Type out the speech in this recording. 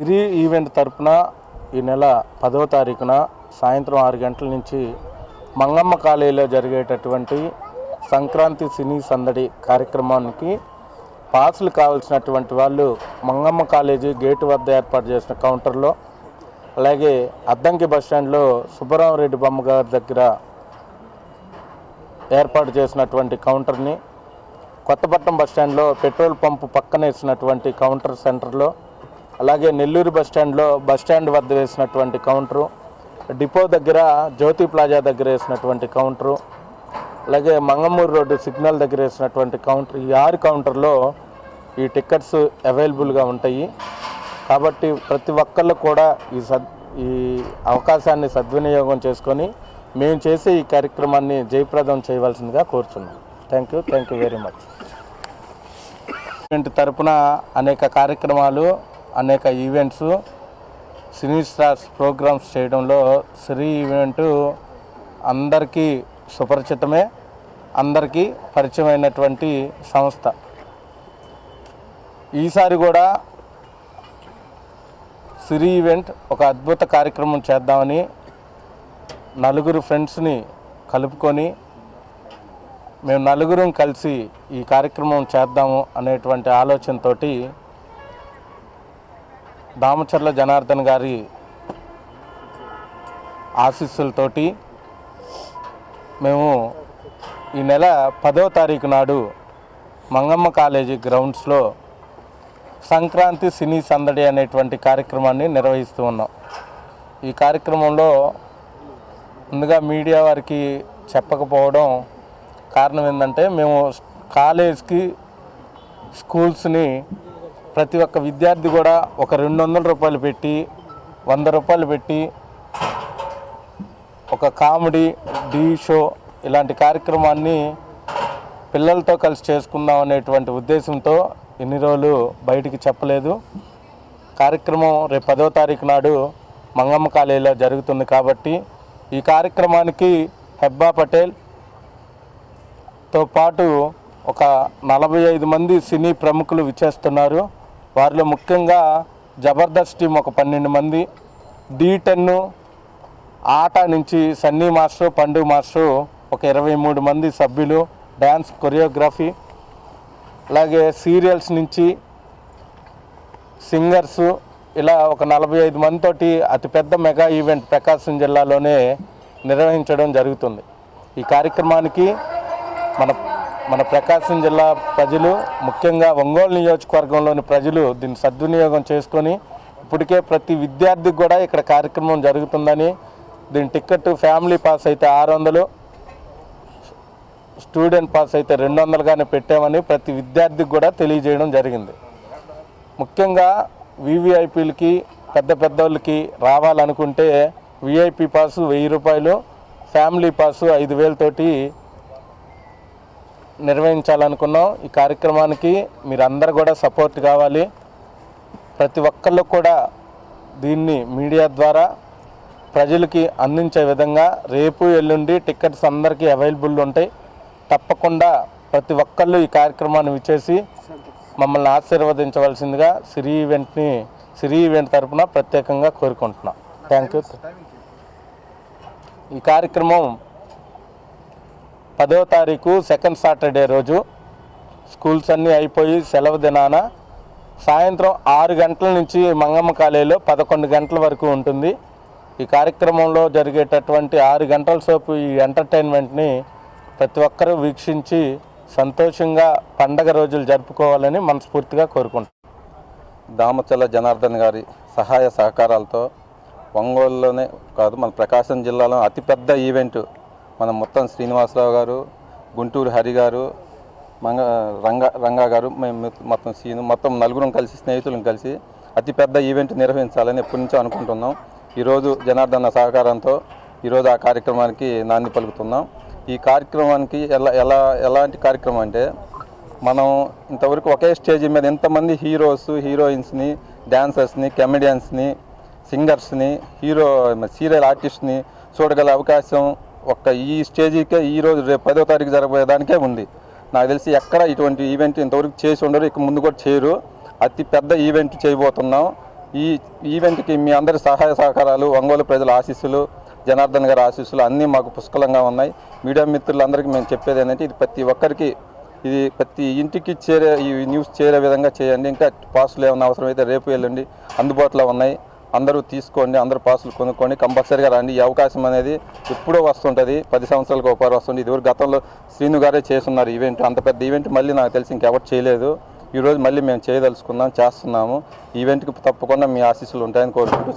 సిరి event తరపున ఈ నెల 10వ తారీఖున సాయంత్రం 6 గంటల నుంచి మంగమ్మ కాలేజీలో జరిగేటటువంటి సంక్రాంతి సినీ సందడి కార్యక్రమానికి పాసులు కావాల్సినటువంటి వాళ్ళు మంగమ్మ కాలేజీ గేటు వద్ద ఏర్పాటు చేసిన కౌంటర్లో, అలాగే అద్దంకి బస్టాండ్లో సుబ్బరామరెడ్డి బొమ్మ గారి దగ్గర ఏర్పాటు చేసినటువంటి కౌంటర్ని, కొత్తపట్నం బస్టాండ్లో పెట్రోల్ పంపు పక్కన వేసినటువంటి కౌంటర్ సెంటర్లో, అలాగే నెల్లూరు బస్టాండ్ వద్ద వేసినటువంటి కౌంటరు, డిపో దగ్గర జ్యోతి ప్లాజా దగ్గర వేసినటువంటి కౌంటరు, అలాగే మంగమూరు రోడ్డు సిగ్నల్ దగ్గర వేసినటువంటి కౌంటర్, ఈ 6 కౌంటర్లో ఈ టికెట్స్ అవైలబుల్గా ఉంటాయి. కాబట్టి ప్రతి ఒక్కళ్ళు కూడా ఈ అవకాశాన్ని సద్వినియోగం చేసుకొని మేము చేసే ఈ కార్యక్రమాన్ని జయప్రదం చేయవలసిందిగా కోరుచున్నాం. Thank you very much. Event తరపున అనేక కార్యక్రమాలు, అనేక ఈవెంట్స్, సినీ స్టార్స్ ప్రోగ్రామ్స్ చేయడంలో సిరి ఈవెంటు అందరికీ సుపరిచితమే, అందరికీ పరిచయమైనటువంటి సంస్థ. ఈసారి కూడా సిరి ఈవెంట్ ఒక అద్భుత కార్యక్రమం చేద్దామని 4 ఫ్రెండ్స్ని కలుపుకొని మేము 4 కలిసి ఈ కార్యక్రమం చేద్దాము అనేటువంటి ఆలోచనతోటి దామచర్ల జనార్దన్ గారి ఆశీస్సులతోటి మేము ఈ నెల 10వ తారీఖు నాడు మంగమ్మ కాలేజీ గ్రౌండ్స్లో సంక్రాంతి సినీ సందడి అనేటువంటి కార్యక్రమాన్ని నిర్వహిస్తూ ఉన్నాం. ఈ కార్యక్రమంలో ముందుగా మీడియా వారికి చెప్పకపోవడం కారణం ఏంటంటే, మేము కాలేజ్కి, స్కూల్స్ని ప్రతి ఒక్క విద్యార్థి కూడా ఒక 200 రూపాయలు పెట్టి, 100 రూపాయలు పెట్టి ఒక కామెడీ షో ఇలాంటి కార్యక్రమాన్ని పిల్లలతో కలిసి చేసుకుందాం అనేటువంటి ఉద్దేశంతో ఎన్ని రోజులు బయటికి చెప్పలేదు. కార్యక్రమం రేపు 10వ తారీఖు నాడు మంగమ్మ కాలేజీలో జరుగుతుంది. కాబట్టి ఈ కార్యక్రమానికి హెబ్బా పటేల్తో పాటు ఒక 45 మంది సినీ ప్రముఖులు విచ్చేస్తున్నారు. వారిలో ముఖ్యంగా జబర్దస్త్ టీం ఒక 12 మంది, D10 ఆట నుంచి సన్నీ మాస్టర్, పండు మాస్టర్ ఒక 23 మంది సభ్యులు, డ్యాన్స్ కొరియోగ్రఫీ, అలాగే సీరియల్స్ నుంచి సింగర్సు, ఇలా ఒక 45 మందితోటి అతిపెద్ద మెగా ఈవెంట్ ప్రకాశం జిల్లాలోనే నిర్వహించడం జరుగుతుంది. ఈ కార్యక్రమానికి మన ప్రకాశం జిల్లా ప్రజలు, ముఖ్యంగా ఒంగోలు నియోజకవర్గంలోని ప్రజలు దీన్ని సద్వినియోగం చేసుకొని, ఇప్పటికే ప్రతి విద్యార్థికి కూడా ఇక్కడ కార్యక్రమం జరుగుతుందని, దీని టికెట్ ఫ్యామిలీ పాస్ అయితే 600, స్టూడెంట్ పాస్ అయితే 200గానే పెట్టామని ప్రతి విద్యార్థికి కూడా తెలియజేయడం జరిగింది. ముఖ్యంగా వివిఐపీలకి, పెద్దోళ్ళకి రావాలనుకుంటే విఐపి పాసు 1000 రూపాయలు, ఫ్యామిలీ పాసు 5000 తోటి నిర్వహించాలనుకున్నాం. ఈ కార్యక్రమానికి మీరందరూ కూడా సపోర్ట్ కావాలి. ప్రతి ఒక్కళ్ళు కూడా దీన్ని మీడియా ద్వారా ప్రజలకి అందించే విధంగా రేపు ఎల్లుండి టికెట్స్ అందరికీ అవైలబుల్ ఉంటాయి. తప్పకుండా ప్రతి ఒక్కళ్ళు ఈ కార్యక్రమాన్ని విచ్చేసి మమ్మల్ని ఆశీర్వదించవలసిందిగా సిరి ఈవెంట్ తరఫున ప్రత్యేకంగా కోరుకుంటున్నాం. Thank you. ఈ కార్యక్రమం 10వ తారీఖు సెకండ్ సాటర్డే రోజు స్కూల్స్ అన్నీ అయిపోయి సెలవు దినాన సాయంత్రం 6 గంటల నుంచి మంగమ్మ కాలేజీలో 11 గంటల వరకు ఉంటుంది. ఈ కార్యక్రమంలో జరిగేటటువంటి 6 గంటల సేపు ఈ ఎంటర్టైన్మెంట్ని ప్రతి ఒక్కరూ వీక్షించి సంతోషంగా పండగ రోజులు జరుపుకోవాలని మనస్ఫూర్తిగా కోరుకుంటున్నాం. దామచర్ల జనార్దన్ గారి సహాయ సహకారాలతో ఒంగోలులోనే కాదు, మన ప్రకాశం జిల్లాలో అతిపెద్ద ఈవెంట్ మన మొత్తం శ్రీనివాసరావు గారు, గుంటూరు హరి గారు, రంగా గారు, మేము మొత్తం 4 కలిసి, స్నేహితులను కలిసి అతిపెద్ద ఈవెంట్ నిర్వహించాలని ఎప్పటి నుంచో అనుకుంటున్నాం. ఈరోజు జనార్దన సహకారంతో ఈరోజు ఆ కార్యక్రమానికి నాంది పలుకుతున్నాం. ఈ కార్యక్రమానికి ఎలాంటి కార్యక్రమం అంటే, మనం ఇంతవరకు ఒకే స్టేజ్ మీద ఎంతమంది హీరోస్, హీరోయిన్స్ని, డ్యాన్సర్స్ని, కమెడియన్స్ని, సింగర్స్ని, సీరియల్ ఆర్టిస్ట్ని చూడగల అవకాశం ఈ స్టేజీకే ఈరోజు రేపు 10వ తారీఖు జరగబోయేదానికే ఉంది. నాకు తెలిసి ఎక్కడ ఇటువంటి ఈవెంట్ ఇంతవరకు చేసి ఉండరు, ఇక ముందు కూడా చేయరు. అతి పెద్ద ఈవెంట్ చేయబోతున్నాం. ఈ ఈవెంట్కి మీ అందరి సహాయ సహకారాలు, ఒంగోలు ప్రజల ఆశీస్సులు, జనార్దన్ గారి ఆశీస్సులు అన్నీ మాకు పుష్కలంగా ఉన్నాయి. మీడియా మిత్రులందరికీ మేము చెప్పేది ఏంటంటే ఇది ప్రతి ఒక్కరికి, ఇది ప్రతి ఇంటికి ఈ న్యూస్ చేరే విధంగా చేయండి. ఇంకా పాసులు ఏమైనా అవసరమైతే రేపు ఎల్లుండి అందుబాటులో ఉన్నాయి. అందరూ తీసుకోండి, అందరూ పాసులు కొనుక్కోండి, కంపల్సరీగా రండి. ఈ అవకాశం అనేది ఎప్పుడో వస్తుంటుంది, 10 సంవత్సరాలకు ఒకసారి వస్తుంది. ఇదివరకు గతంలో శ్రీను గారే చేస్తున్నారు ఈవెంట్. అంత పెద్ద ఈవెంట్ మళ్ళీ నాకు తెలిసి ఇంకెవరు చేయలేదు. ఈరోజు మళ్ళీ మేము చేస్తున్నాము. ఈవెంట్కి తప్పకుండా మీ ఆశీస్సులు ఉంటాయని కోరుకుంటూ